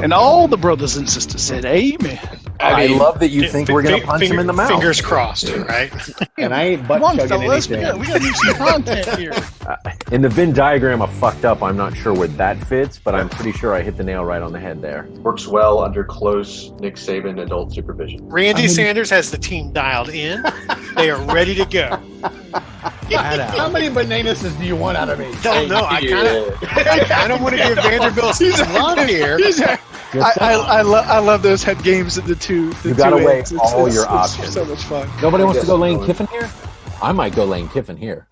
And all the brothers and sisters said, "Amen." I love that you think we're going to punch him in the mouth. Fingers crossed, right? And I ain't butt chugging anything. We got to do some content here. In the Venn diagram of fucked up, I'm not sure where that fits, but I'm pretty sure I hit the nail right on the head there. Works well under close Nick Saban adult supervision. Randy Sanders has the team dialed in. They are ready to go. How many bananas do you want out of me? Don't know. I kind of want to give Vanderbilt some love here. I love those head games at the two. You got to weigh all your options. It's so much fun. Nobody wants to go Lane Kiffin here? I might go Lane Kiffin here.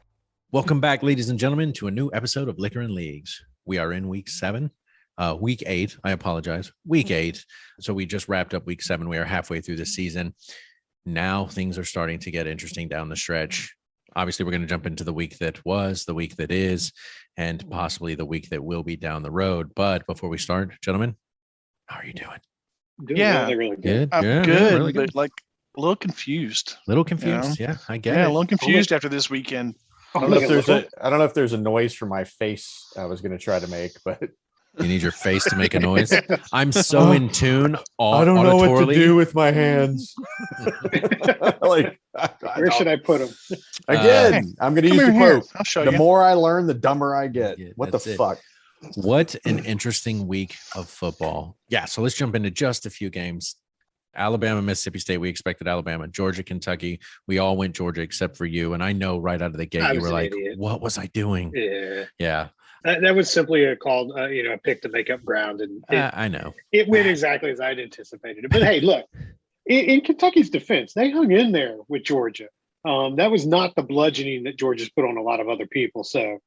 Welcome back, ladies and gentlemen, to a new episode of Liquor and Leagues. We are in week 7. Week 8. I apologize. Week 8. So we just wrapped up week 7. We are halfway through the season. Now things are starting to get interesting down the stretch. Obviously, we're going to jump into the week that was, the week that is, and possibly the week that will be down the road. But before we start, gentlemen, how are you doing? Yeah, really good. I'm Yeah, good, really but like a little confused. Little confused. Yeah, I get Yeah, it. a little confused after this weekend. I don't know if there's a noise for my face I was going to try to make, but You need your face to make a noise. I'm so in tune. I don't know what to auditorily. do with my hands. Where should I put them? Again, I'm going to use the Here. quote. I'll show The you. more I learn, the dumber I get. Yeah, What the that's it. fuck? What an interesting week of football. Yeah, so let's jump into just a few games. Alabama, Mississippi State. We expected Alabama. Georgia, Kentucky. We all went Georgia except for you. And I know right out of the gate, I you was were an like, idiot. what was I doing? Yeah, Yeah, that was simply a call, a pick to make up ground, and I know. it went exactly as I'd anticipated it. But hey, look, in Kentucky's defense, they hung in there with Georgia. That was not the bludgeoning that Georgia's put on a lot of other people. So,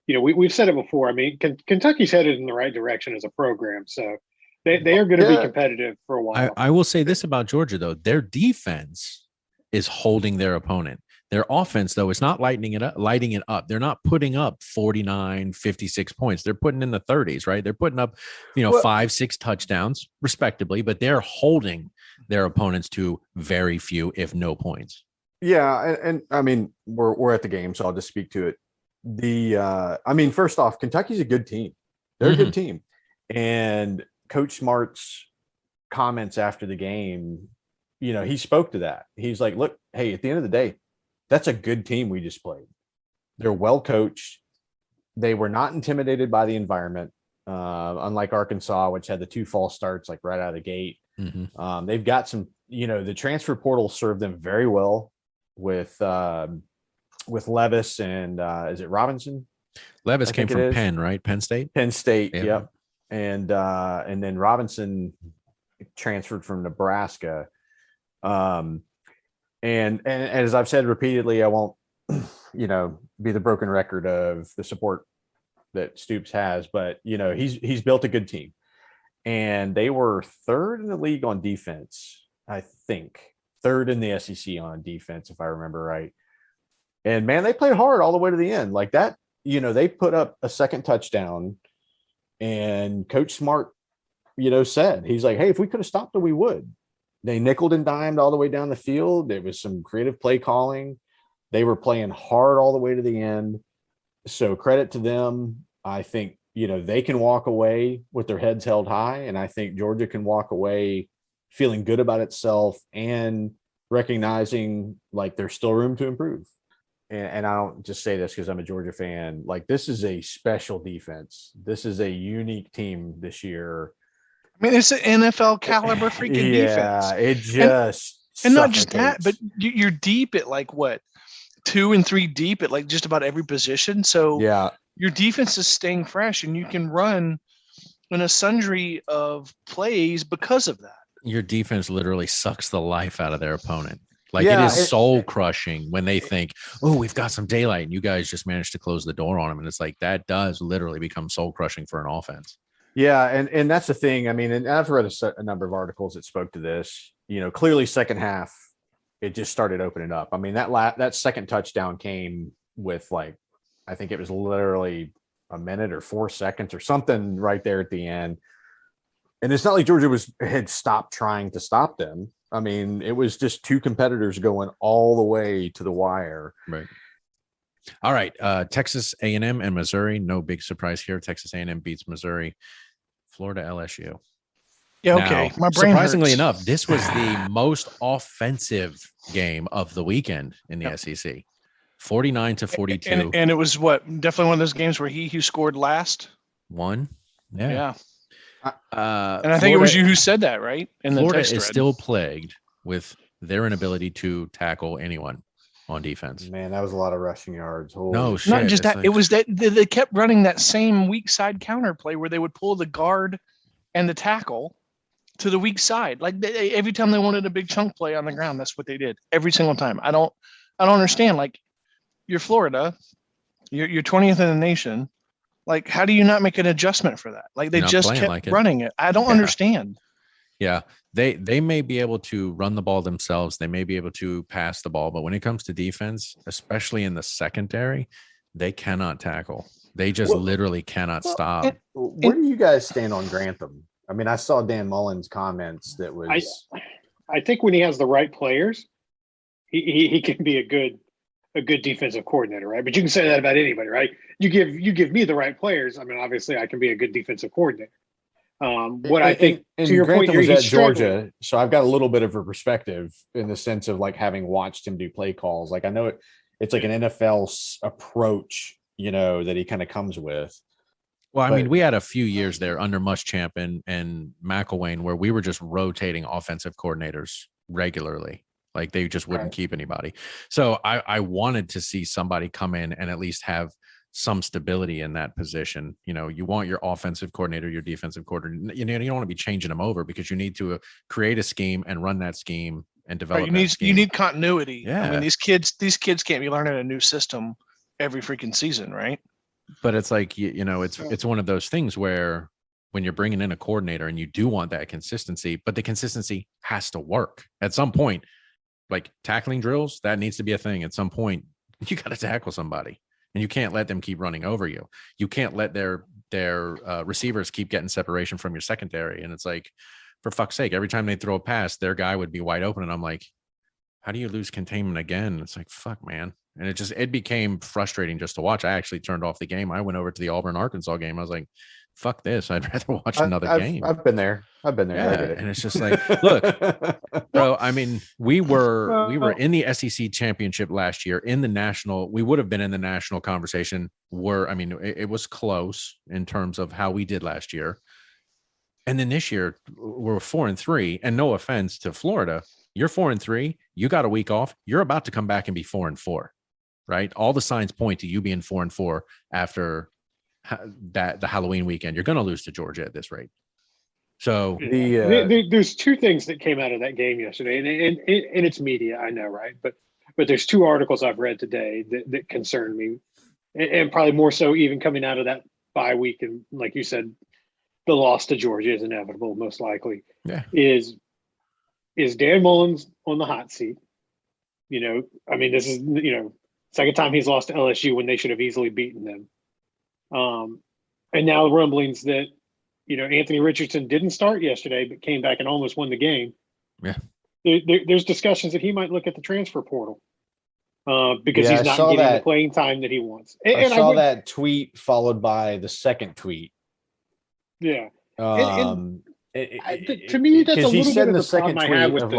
we've said it before. I mean, Kentucky's headed in the right direction as a program. So they are going to be competitive for a while. I will say this about Georgia, though. Their defense is holding their opponent. Their offense, though, is not lighting it up. They're not putting up 49, 56 points. They're putting in the 30s, right? They're putting up, 5-6 touchdowns, respectively, but they're holding their opponents to very few, if no points. Yeah, and I mean, we're at the game, so I'll just speak to it. First off, Kentucky's a good team. They're a good team. And Coach Smart's comments after the game, he spoke to that. He's like, look, hey, at the end of the day, that's a good team we just played. They're well coached. They were not intimidated by the environment, unlike Arkansas, which had the 2 false starts like right out of the gate. Mm-hmm. They've got some, the transfer portal served them very well with Levis and is it Robinson? Levis came from Penn, right? Penn State? Penn State, Yeah. yep. And then Robinson transferred from Nebraska. And as I've said repeatedly, I won't, be the broken record of the support that Stoops has, but he's built a good team, and they were 3rd in the league on defense. I think 3rd in the SEC on defense, if I remember right. And man, they played hard all the way to the end. Like that, they put up a second touchdown, and Coach Smart, said, he's like, hey, if we could have stopped it, we would. They nickeled and dimed all the way down the field. There was some creative play calling. They were playing hard all the way to the end. So credit to them. I think, they can walk away with their heads held high. And I think Georgia can walk away feeling good about itself and recognizing like there's still room to improve. And I don't just say this because I'm a Georgia fan. Like, this is a special defense. This is a unique team this year. I mean, it's an NFL caliber freaking defense. Yeah, it just and not just that, suffocates. but you're deep at like what, 2 and 3 deep at like just about every position. So yeah, your defense is staying fresh, and you can run in a sundry of plays because of that. Your defense literally sucks the life out of their opponent. Like, Yeah, it is soul crushing when they think, oh, we've got some daylight, and you guys just managed to close the door on them. And it's like, that does literally become soul crushing for an offense. yeah, and that's the thing. I mean, and I've read a number of articles that spoke to this. Clearly, second half, it just started opening up. I mean, that second touchdown came with like, I think it was literally a minute or 4 seconds or something right there at the end. And it's not like Georgia had stopped trying to stop them. I mean, it was just 2 competitors going all the way to the wire. Right. All right. Texas A&M and Missouri. No big surprise here. Texas A&M beats Missouri. Florida LSU. Yeah, Now, okay. My brain surprisingly hurts. enough, this was the most offensive game of the weekend in the Yep. SEC. 49-42. And it was what, definitely one of those games where he who scored last. One. Yeah. Yeah. And And I think it was you who said that, right? In the Florida text is thread. still plagued with their inability to tackle anyone on defense. Man, that was a lot of rushing yards. Holy No shit. shit. Not just It's that, like- it was that they kept running that same weak side counter play where they would pull the guard and the tackle to the weak side. Like every time they wanted a big chunk play on the ground, that's what they did every single time. I don't understand. Like, you're Florida, you're 20th in the nation. Like, how do you not make an adjustment for that? Like, they You're not just playing kept like it. running it. I don't understand. Yeah, they may be able to run the ball themselves. They may be able to pass the ball, but when it comes to defense, especially in the secondary, they cannot tackle. They just literally cannot stop. Where do you guys stand on Grantham? I mean, I saw Dan Mullen's comments that was I think when he has the right players, he can be a good defensive coordinator, right? But you can say that about anybody, right? You give me the right players. I mean, obviously, I can be a good defensive coordinator. I think and to your point, Grantham was he's at struggling. Georgia, so I've got a little bit of a perspective in the sense of like having watched him do play calls. Like I know it's like an NFL approach, that he kind of comes with. Well, I But- mean, we had a few years there under Muschamp and McElwain where we were just rotating offensive coordinators regularly. Like they just wouldn't Right. keep anybody. So I wanted to see somebody come in and at least have some stability in that position. You want your offensive coordinator, your defensive coordinator. You don't want to be changing them over because you need to create a scheme and run that scheme and develop. Right, you need continuity. I Yeah. mean, these kids can't be learning a new system every freaking season, right? But it's like it's one of those things where when you're bringing in a coordinator and you do want that consistency, but the consistency has to work at some point. Like tackling drills, that needs to be a thing. At some point, you got to tackle somebody, and you can't let them keep running over you. You can't let their receivers keep getting separation from your secondary. And it's like, for fuck's sake, every time they throw a pass, their guy would be wide open, and I'm like, how do you lose containment again? It's like, fuck, man. And it became frustrating just to watch. I actually turned off the game. I went over to the Auburn Arkansas game. I was like, fuck this. I'd rather watch another game. I've been there. I get it. And it's just like, look, bro, I mean, we were in the SEC championship last year in the national. We would have been in the national conversation it was close in terms of how we did last year. And then this year we're 4-3, and no offense to Florida, you're 4-3. You got a week off. You're about to come back and be 4-4, right? All the signs point to you being 4-4 after the Halloween weekend. You're going to lose to Georgia at this rate. So There's two things that came out of that game yesterday, and it's media, I know, right? But there's two articles I've read today that concern me, and probably more so even coming out of that bye week. And like you said, the loss to Georgia is inevitable, most likely. Yeah. Is Dan Mullins on the hot seat? This is second time he's lost to LSU when they should have easily beaten them. And now rumblings that Anthony Richardson didn't start yesterday, but came back and almost won the game. Yeah. There's discussions that he might look at the transfer portal because Yeah, he's not getting the playing time that he wants. I saw that tweet followed by the second tweet. Yeah. To to me, that's a he little said bit in of the the second problem I have tweet with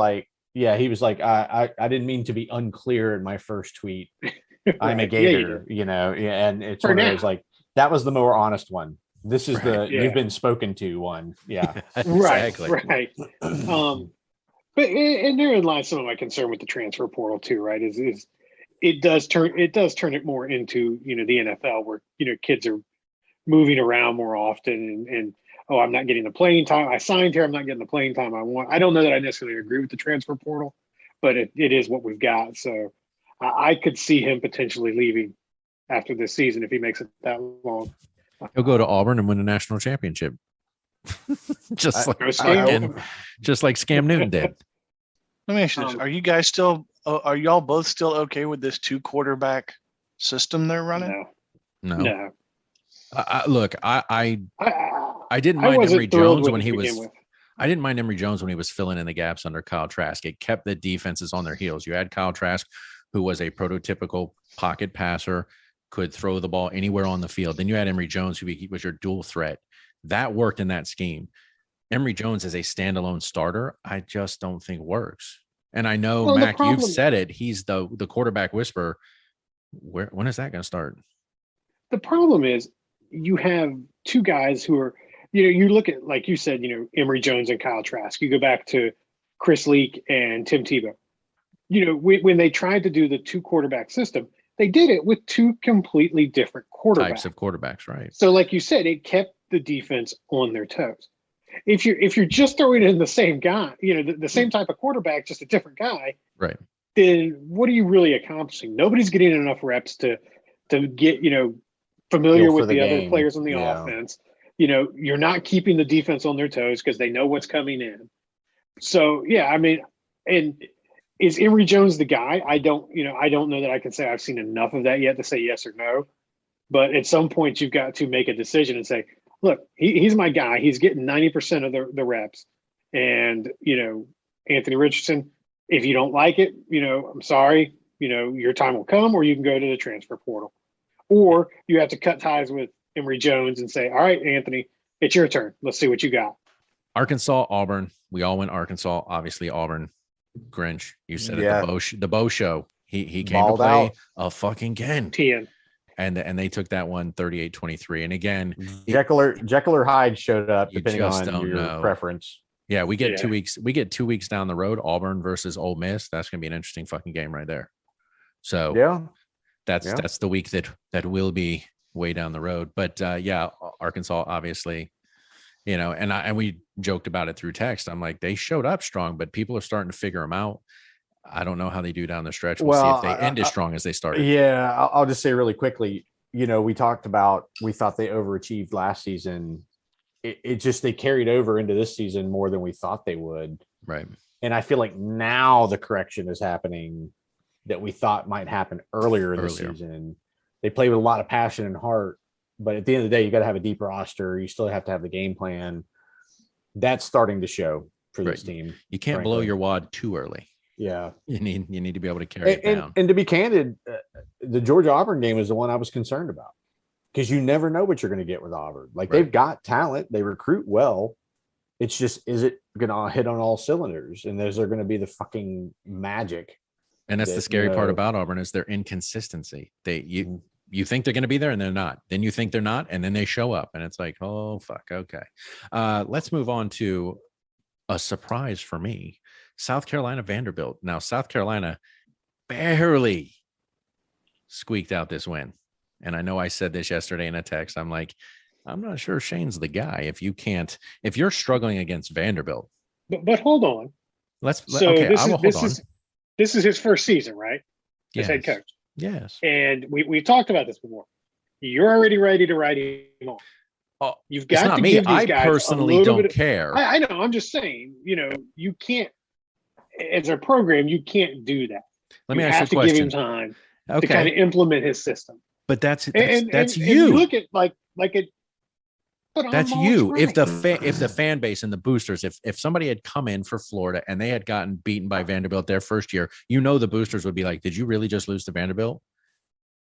of he was like, I didn't mean to be unclear in my first tweet. I'm a Right. Yeah, you Gator, did. and it's For one of now. those like that was the more honest one. This is Right. Yeah. you've been spoken to one. Yeah. exactly. Right. But and therein lies some of my concern with the transfer portal too, right? Is it does turn it more into the NFL where kids are moving around more often and I'm not getting the playing time. I signed here, I'm not getting the playing time I want. I don't know that I necessarily agree with the transfer portal, but it is what we've got. So I could see him potentially leaving after this season if he makes it that long. He'll go to Auburn and win a national championship. just like Scam Newton did. Let me ask you this: Are y'all both still okay with this 2 quarterback system they're running? No. Look, I didn't I mind wasn't Emory thrilled Jones with when it he to was. begin with. I didn't mind Emory Jones when he was filling in the gaps under Kyle Trask. It kept the defenses on their heels. You had Kyle Trask, who was a prototypical pocket passer, could throw the ball anywhere on the field. Then you had Emory Jones, who was your dual threat. That worked in that scheme. Emory Jones as a standalone starter, I just don't think works. And I know, Well, the Mac, you've problem- said it. He's the quarterback whisperer. When is that going to start? The problem is you have two guys who are, you look at, like you said, Emory Jones and Kyle Trask. You go back to Chris Leak and Tim Tebow. When they tried to do the two quarterback system, they did it with two completely different quarterbacks. Types of quarterbacks, right? So, like you said, it kept the defense on their toes. If you're just throwing in the same guy, the same type of quarterback, just a different guy, right? Then what are you really accomplishing? Nobody's getting enough reps to get familiar with the other players on the offense. You're not keeping the defense on their toes because they know what's coming in. So yeah, I mean, and is Emory Jones the guy? I don't know that I can say I've seen enough of that yet to say yes or no. But at some point, you've got to make a decision and say, look, he's my guy. He's getting 90% of the reps. And, Anthony Richardson, if you don't like it, I'm sorry, your time will come, or you can go to the transfer portal. Or you have to cut ties with Emory Jones and say, all right, Anthony, it's your turn. Let's see what you got. Arkansas, Auburn. We all went Arkansas. Obviously, Auburn. Grinch, you said it. The Bo show. He came Balled to play out. a fucking 10. 10. And they took that one 38-23. And again, Jekyll or Hyde showed up, You depending just on don't your know. preference. yeah, we get Yeah. 2 weeks. We get 2 weeks down the road. Auburn versus Ole Miss. That's gonna be an interesting fucking game right there. So Yeah. that's the week that will be way down the road. But yeah, Arkansas obviously, and we joked about it through text. I'm like, they showed up strong, but people are starting to figure them out. I don't know how they do down the stretch. We'll see if they end as strong as they started. Yeah, I'll just say really quickly. We talked about we thought they overachieved last season. It just they carried over into this season more than we thought they would. Right. And I feel like now the correction is happening that we thought might happen earlier in the season. They play with a lot of passion and heart, but at the end of the day, you got to have a deep roster. You still have to have the game plan. That's starting to show for this team. You can't blow your wad too early. Yeah. You need to be able to carry it down. And to be candid, the Georgia Auburn game is the one I was concerned about because you never know what you're going to get with Auburn. Like they've got talent, they recruit well. It's just, is it going to hit on all cylinders? And is there going to be the fucking magic? And that's the scary part about Auburn is their inconsistency. You think they're going to be there and they're not. Then you think they're not, and then they show up, and it's like, oh fuck, okay. Let's move on to a surprise for me. South Carolina Vanderbilt. Now, South Carolina barely squeaked out this win. And I know I said this yesterday in a text. I'm like, I'm not sure Shane's the guy. If you're struggling against Vanderbilt. But hold on. This is his first season, right? As head coach. Yes. And we talked about this before. You're already ready to write him on. Oh, you've got to me. give these I guys personally don't care. I know. I'm just saying, you can't, as a program, you can't do that. Let me ask you a question. Give him time to kind of implement his system. But that's you. And you look at like it. That's you. If the fan base and the boosters, if somebody had come in for Florida and they had gotten beaten by Vanderbilt their first year, the boosters would be like, did you really just lose to Vanderbilt?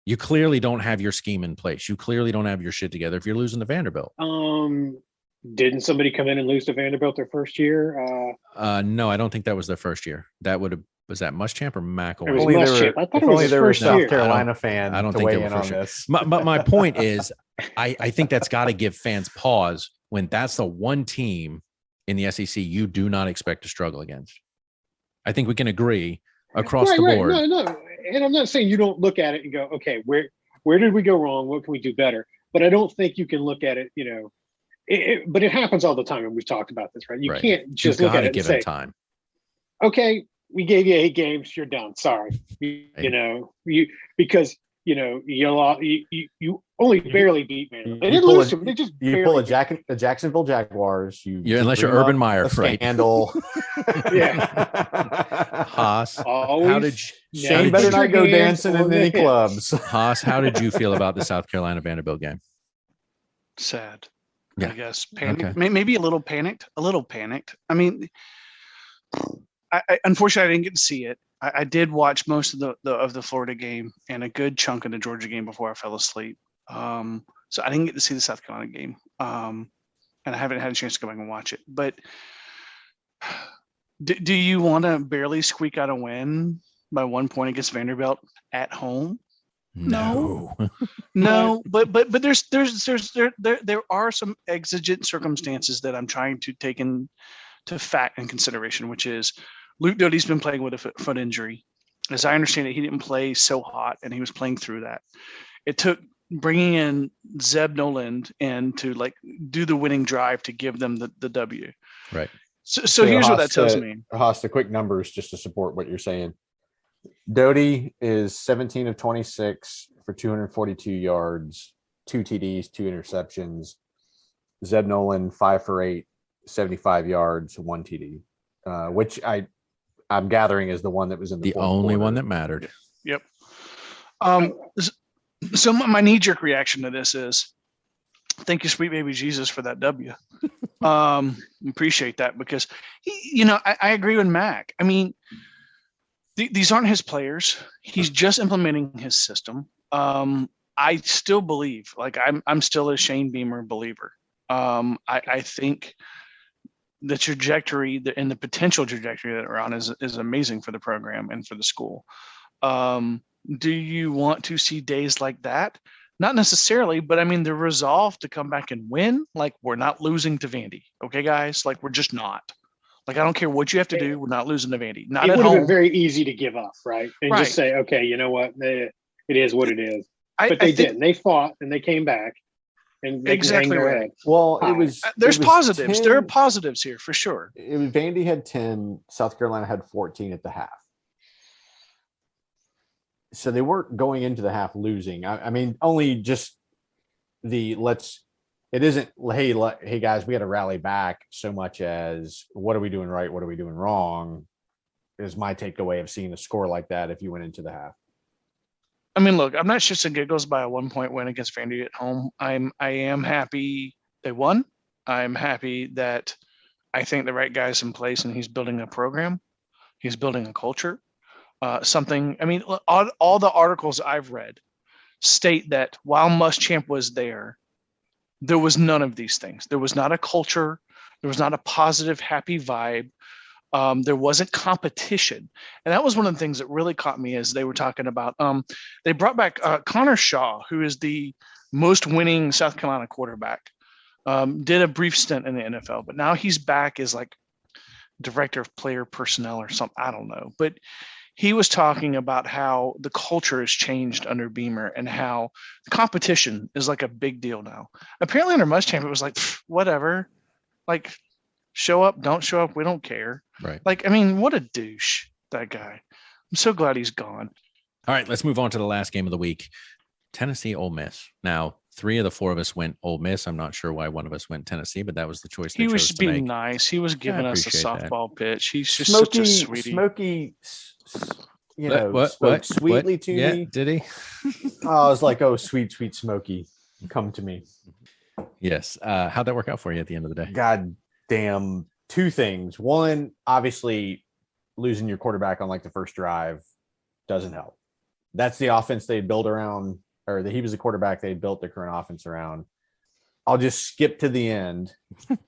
You clearly don't have your scheme in place. You clearly don't have your shit together if you're losing to Vanderbilt. Didn't somebody come in and lose to Vanderbilt their first year? No, I don't think that was their first year. Was that Muschamp or McElwain? It was Muschamp. I thought it was his first year. South Carolina fan. I don't think they were for sure. But my point is, I think that's got to give fans pause when that's the one team in the SEC you do not expect to struggle against. I think we can agree across the board. No. And I'm not saying you don't look at it and go, okay, where did we go wrong? What can we do better? But I don't think you can look at it, but it happens all the time. And we've talked about this, right? You can't just look at it and say, time. Okay, we gave you 8 games. You're done. Sorry. Because you only barely beat Vanderbilt. They didn't lose to them. They just pull a Jacksonville Jaguars. Unless you're Urban Meyer, right? Scandal. Yeah. Haas. Always. Shane better not go dancing in any clubs. Haas, how did you feel about the South Carolina Vanderbilt game? Sad. Yeah. I guess panicked. Maybe a little panicked. I mean, I unfortunately I didn't get to see it. I did watch most of the Florida game and a good chunk of the Georgia game before I fell asleep. So I didn't get to see the South Carolina game. and I haven't had a chance to go back and watch it. But do you want to barely squeak out a win by 1 point against Vanderbilt at home? No. No, but there are some exigent circumstances that I'm trying to take into fact and consideration, which is Luke Doty's been playing with a foot injury. As I understand it, he didn't play so hot, and he was playing through that. It took bringing in Zeb Noland and to like do the winning drive to give them the W. Right. So here's what that tells me. Haas, the quick numbers just to support what you're saying. Doty is 17 of 26 for 242 yards, 2 TDs, 2 interceptions. Zeb Nolan, 5 for 8, 75 yards, 1 TD, which I'm gathering is the one that was in the only quarter. one that mattered. Yep. So my knee-jerk reaction to this is, thank you, sweet baby Jesus, for that W. Appreciate that, because I agree with Mac. I mean, these aren't his players. He's just implementing his system. I still believe, like I'm still a Shane Beamer believer. I think the trajectory and the potential trajectory that we're on is amazing for the program and for the school. Do you want to see days like that? Not necessarily, but I mean, the resolve to come back and win, like we're not losing to Vandy. Okay, guys, like we're just not. Like, I don't care what you have to do. We're not losing to Vandy. Not it at would home. have been very easy to give up, right? And Right. just say, okay, you know what? It is what it is. But I they think- didn't. They fought and they came back. And they Exactly can hang their right. head. Well, Hi. it was. There's it was positives. 10 There are positives here for sure. It was Vandy had 10, South Carolina had 14 at the half. So they weren't going into the half losing. I mean, only just it isn't, hey guys, we got to rally back so much as what are we doing right? What are we doing wrong? Is my takeaway of seeing a score like that if you went into the half. I mean, look, I'm not shits and giggles by a 1 point win against Vandy at home. I am happy they won. I'm happy that I think the right guy's in place and he's building a program. He's building a culture. Something, I mean, all the articles I've read state that while Muschamp was there was none of these things. There was not a culture. There was not a positive, happy vibe. There wasn't competition. And that was one of the things that really caught me as they were talking about. They brought back Connor Shaw, who is the most winning South Carolina quarterback. Did a brief stint in the NFL, but now he's back as like director of player personnel or something. I don't know. But he was talking about how the culture has changed under Beamer and how the competition is like a big deal now. Apparently under Muschamp, it was like, whatever, like show up, don't show up, we don't care. Right. Like, I mean, what a douche, that guy. I'm so glad he's gone. All right, let's move on to the last game of the week. Tennessee, Ole Miss. Now, 3 of the 4 of us went Ole Miss. I'm not sure why one of us went Tennessee, but that was the choice they He was chose to being make. nice. He was giving us a appreciate that. softball pitch. He's just such a sweetie. Smoky, spoke What? sweetly to Yeah, me. did he? I was like, oh, sweet, sweet Smokey, come to me. Yes. How'd that work out for you at the end of the day? God damn, 2 things. One, obviously, losing your quarterback on like the first drive doesn't help. That's the offense they built around, or he was the quarterback they built their current offense around. I'll just skip to the end.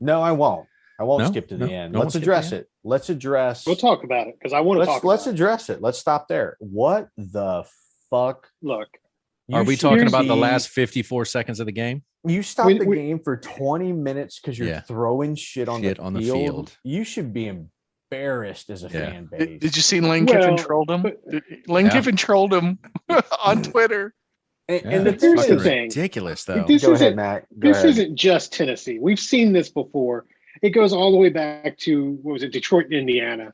No, I won't. I won't skip to the end. Let's address it. Let's address. We'll talk about it because I want to talk Let's about it. address it. Let's stop there. What the fuck? Look, Are we should talking about the be- last 54 seconds of the game? You stopped the we- game for 20 minutes because you're Yeah. throwing shit on Shit the on the field. field. You should be embarrassed as a Yeah. fan base. Did you see Lane Kiffin Well, trolled him? but- Lane Yeah. Kiffin trolled him on Twitter. And the it's thing fucking is, thing. ridiculous, though. This go ahead, isn't- Matt. Go this ahead. isn't just Tennessee. We've seen this before. It goes all the way back to, what was it, Detroit and Indiana,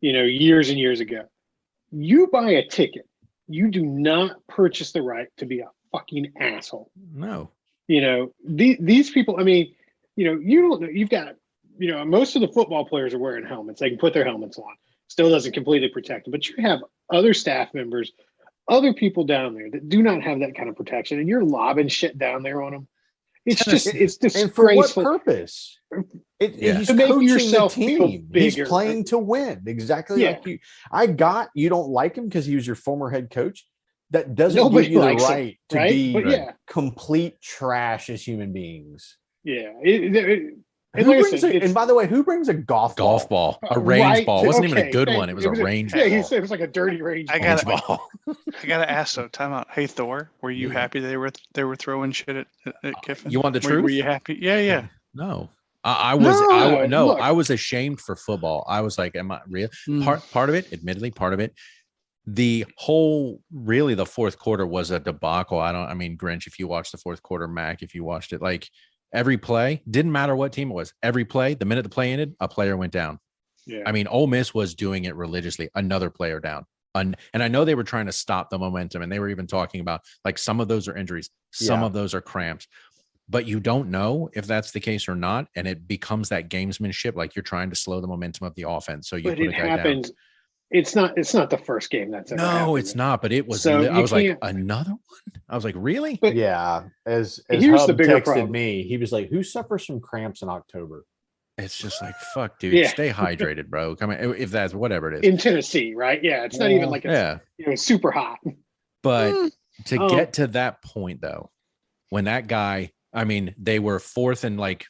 years and years ago. You buy a ticket. You do not purchase the right to be a fucking asshole. No. These people, I mean, you don't know. You've got, most of the football players are wearing helmets. They can put their helmets on. Still doesn't completely protect them. But you have other staff members, other people down there that do not have that kind of protection, and you're lobbing shit down there on them. It's And for what disgraceful. purpose? Yeah. He's To make coaching yourself the feel team. He's bigger. playing to win. Exactly Yeah. like you. I got you don't like him because he was your former head coach. That doesn't Nobody give you the likes him, right to right? be But yeah. complete trash as human beings. Yeah. Who Like I brings said, and by the way, who brings a golf ball, a range right, ball. It wasn't even a okay, good thank one. It you. was a range Yeah, he ball. said it was like a dirty range. I ball. got Range it. ball. I gotta ask though. Time out. Hey Thor, were you Yeah. happy they were throwing shit at Kiffin? You want the Were truth? you happy? Yeah, yeah. No. I was No, look. I was ashamed for football. I was like, am I real? Mm. Part of it, admittedly, part of it. The whole really the fourth quarter was a debacle. I mean, Grinch, if you watched the fourth quarter, Mac, if you watched it, like every play, didn't matter what team it was. Every play, the minute the play ended, a player went down. Yeah. I mean, Ole Miss was doing it religiously. Another player down. And I know they were trying to stop the momentum, and they were even talking about like some of those are injuries, some of those are cramps, but you don't know if that's the case or not. And it becomes that gamesmanship, like you're trying to slow the momentum of the offense. So you But put it a guy happens. down. It's not the first game that's ever happened. No, it's not. But it was. So I you was like, can't- another one. I was like, really? But Yeah. As here's Hub the bigger texted problem. me, he was like, "Who suffers from cramps in October?" It's just like, fuck, dude. Yeah. Stay hydrated, bro. Come on, if that's whatever it is. in Tennessee, right? Yeah, it's not even like it's Yeah, super hot. but to Oh. get to that point though, when that guy, I mean, they were fourth and like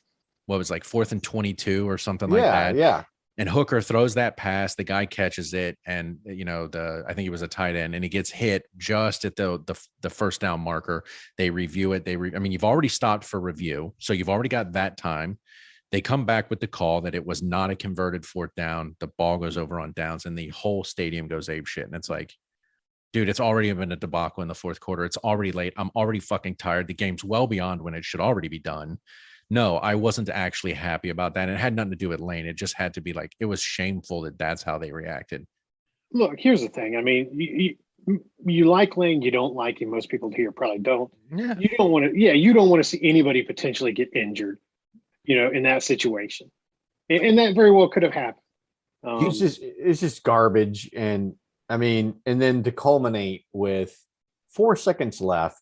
what was like 4th and 22 or something like that. Yeah. And Hooker throws that pass, the guy catches it, and I think he was a tight end, and he gets hit just at the first down marker. They review it. I mean, you've already stopped for review, so you've already got that time. They come back with the call that it was not a converted 4th down. The ball goes over on downs, and the whole stadium goes ape shit. And it's like, dude, it's already been a debacle in the fourth quarter. It's already late. I'm already fucking tired. The game's well beyond when it should already be done. No, I wasn't actually happy about that. It had nothing to do with Lane. It just had to be like, it was shameful that that's how they reacted. Look, here's the thing. I mean, you like Lane, you don't like him. Most people here probably don't. Yeah. You don't want to. Yeah, you don't want to see anybody potentially get injured. In that situation, and that very well could have happened. It's just garbage. And I mean, and then to culminate with 4 seconds left,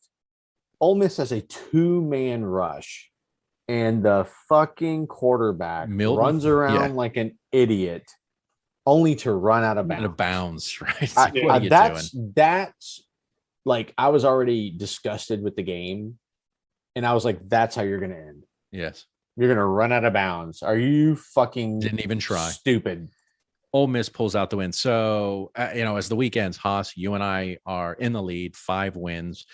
Ole Miss has a 2-man rush, and the fucking quarterback Milton? runs around Yeah. like an idiot, only to run out of bounds. Out of bounds, right? It's like, what are you that's doing? that's like, I was already disgusted with the game, and I was like, that's how you're gonna end. Yes. You're gonna run out of bounds. Are you fucking Didn't even try. stupid? Ole Miss pulls out the win. So, as the week ends, Haas, you and I are in the lead, 5 wins.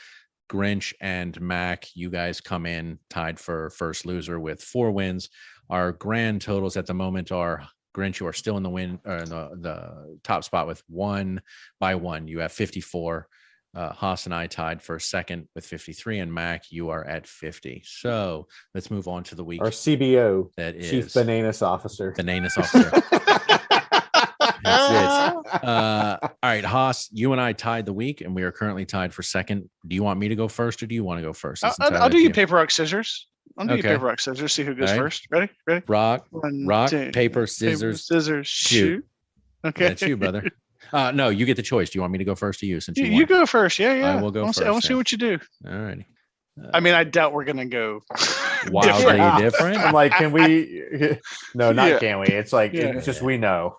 Grinch and Mac, you guys come in tied for first loser with 4 wins. Our grand totals at the moment are Grinch, you are still in the win or in the top spot with 1 by 1. You have 54. Haas and I tied for second with 53, and Mac, you are at 50. So let's move on to the week. Our CBO, That is Chief Bananas Officer. Bananas officer. That's it. All right, Haas, you and I tied the week, and we are currently tied for second. Do you want me to go first, or do you want to go first? It's I'll entirely do up you to paper, rock, scissors. I'll do you Okay. paper, rock, scissors. See who goes All right. first. Ready? Rock, One, rock, two, paper, scissors. scissors, shoot. Okay. That's you, brother. No, you get the choice. Do you want me to go first, or you? Since you, You won? go first. Yeah, yeah. I will go I want to first, see then. what you do. All righty. I mean, I doubt we're gonna go Wildly Yeah. different. I'm like, can we? No, not Yeah. can we? It's like, Yeah. it's just we know.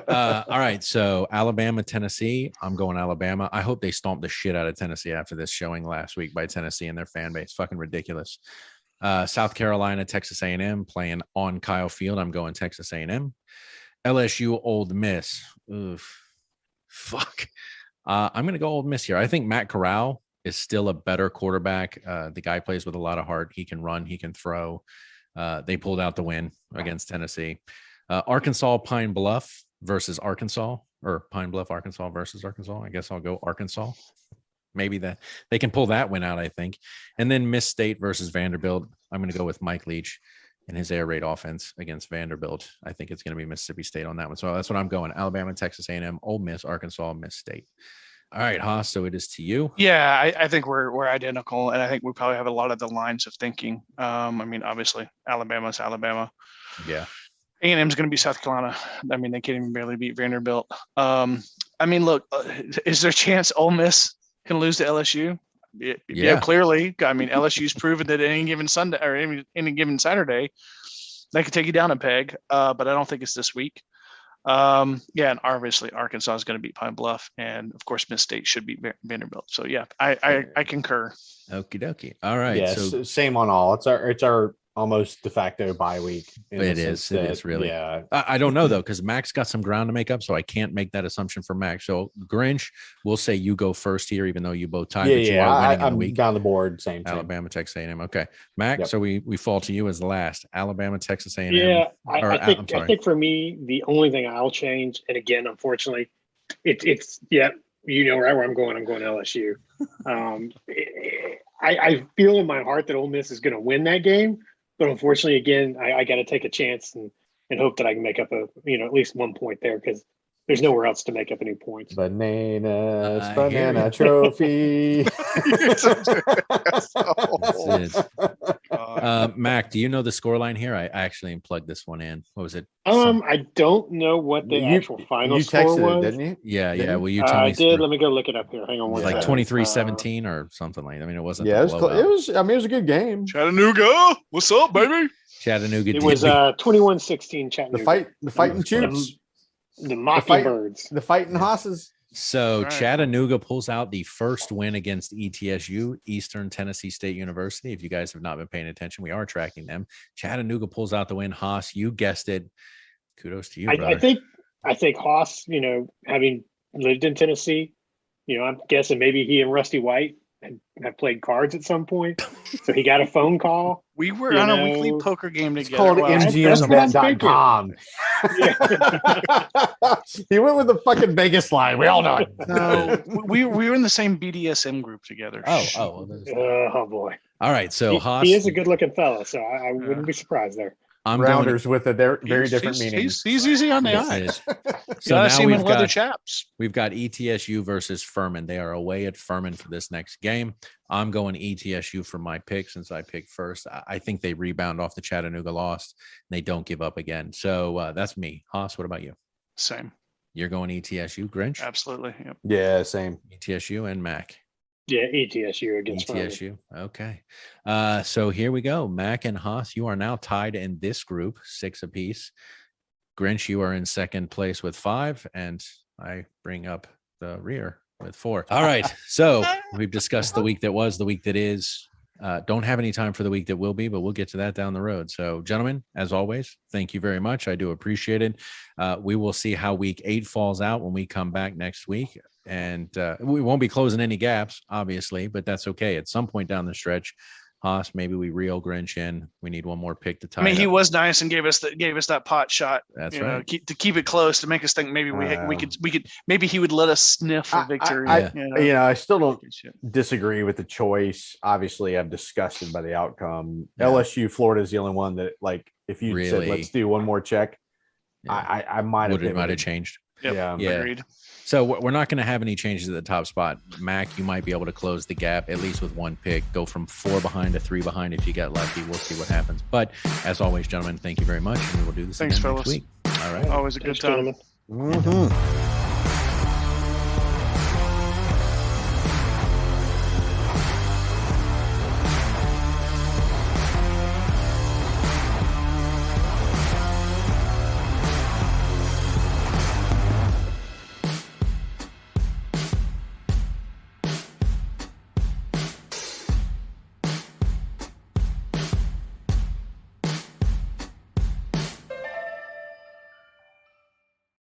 All right. So Alabama, Tennessee. I'm going Alabama. I hope they stomp the shit out of Tennessee after this showing last week by Tennessee and their fan base. Fucking ridiculous. South Carolina, Texas A&M playing on Kyle Field. I'm going Texas A&M. LSU, Ole Miss. Oof. Fuck. I'm going to go Ole Miss here. I think Matt Corral is still a better quarterback. The guy plays with a lot of heart. He can run. He can throw. They pulled out the win against Tennessee. Arkansas, Pine Bluff versus Arkansas, or Pine Bluff, Arkansas versus Arkansas. I guess I'll go Arkansas. Maybe that they can pull that win out, I think. And then Miss State versus Vanderbilt. I'm going to go with Mike Leach and his air raid offense against Vanderbilt. I think it's going to be Mississippi State on that one. So that's what I'm going. Alabama, Texas A&M, Ole Miss, Arkansas, Miss State. All right, Haas. So it is to you. Yeah, I think we're identical, and I think we probably have a lot of the lines of thinking. I mean, obviously, Alabama's Alabama. Yeah. A&M's going to be South Carolina. I mean, they can't even barely beat Vanderbilt. I mean, look, is there a chance Ole Miss can lose to LSU? Yeah, clearly. I mean, LSU's proven that any given Sunday or any given Saturday, they could take you down a peg. But I don't think it's this week. Yeah, and obviously Arkansas is going to beat Pine Bluff, and of course Miss State should beat Vanderbilt. So yeah, I concur. Okie dokie. All right. Yes, So same on all. It's our almost de facto bye week. It is really. Yeah. I don't know though, because Mac's got some ground to make up, so I can't make that assumption for Mac. So Grinch, we'll say you go first here, even though you both tied, but you are winning in the I'm week. down the board. Same. Alabama, Texas A&M. Okay, Mac. Yep. So we fall to you as the last. Alabama, Texas A&M. Yeah, I think for me, the only thing I'll change, and again, unfortunately, it's you know right where I'm going. I'm going LSU. I feel in my heart that Ole Miss is going to win that game, but unfortunately, again, I got to take a chance and hope that I can make up at least 1 point there, because there's nowhere else to make up any points. Banana trophy. Mac, do you know the score line here? I actually plugged this one in. What was it? I don't know what the actual final score was. Didn't you? Yeah. Will you tell me? I did. Let me go look it up here. Hang on one Like second. 23-17 or something like that. I mean, it wasn't. Yeah, it was. I mean, it was a good game. Chattanooga, what's up, baby? Chattanooga. It was 21-16 Chattanooga. The fighting Choops. The Mockingbirds. The fighting Hosses. So Right. Chattanooga pulls out the first win against ETSU, Eastern Tennessee State University. If you guys have not been paying attention, we are tracking them. Chattanooga pulls out the win. Haas, you guessed it. Kudos to you, brother. I think Haas, having lived in Tennessee, I'm guessing maybe he and Rusty White have played cards at some point. So he got a phone call. We were on a weekly poker game It's together. called Well, MGMBet.com. Yeah. He went with the fucking Vegas line. We all know it. No, we were in the same BDSM group together. Oh. Oh boy. All right. So Haas, he is a good looking fella, so I wouldn't be surprised there. I'm Rounders with a very He's- different he's- meaning. He's easy on the Yes, eye. it is. So So now now see him we've in leather got chaps. ETSU versus Furman. They are away at Furman for this next game. I'm going ETSU for my pick since I picked first. I think they rebound off the Chattanooga loss. And they don't give up again. So that's me. Haas, what about you? Same, You're going ETSU, Grinch, absolutely. Yep. Yeah, same. ETSU, and Mac. Yeah, ETSU against Furman. ETSU. Okay. So here we go. Mac and Haas, you are now tied in this group, 6 apiece. Grinch, you are in second place with 5, and I bring up the rear with 4. All right. So we've discussed the week that was, the week that is. Don't have any time for the week that will be, but we'll get to that down the road. So, gentlemen, as always, thank you very much. I do appreciate it. We will see how week 8 falls out when we come back next week. And we won't be closing any gaps, obviously, but that's okay. At some point down the stretch, Haas, maybe we reel Grinch in. We need one more pick to tie. I mean, it he up. was nice and gave us that pot shot. That's you know, right. to keep it close, to make us think maybe we could maybe he would let us sniff a victory. I still don't Good shit. disagree with the choice. Obviously, I'm disgusted by the outcome. Yeah. LSU, Florida is the only one that, like, if you said Really? let's do one more check, Yeah. I might have. Might have changed. Yep. Yeah. Agreed. So we're not going to have any changes at the top spot. Mac, you might be able to close the gap at least with one pick. Go from 4 behind to 3 behind if you get lucky. We'll see what happens. But as always, gentlemen, thank you very much, and we will do this Thanks, again fellas. next week. All right. Always a good Thanks, time. gentlemen. Mhm.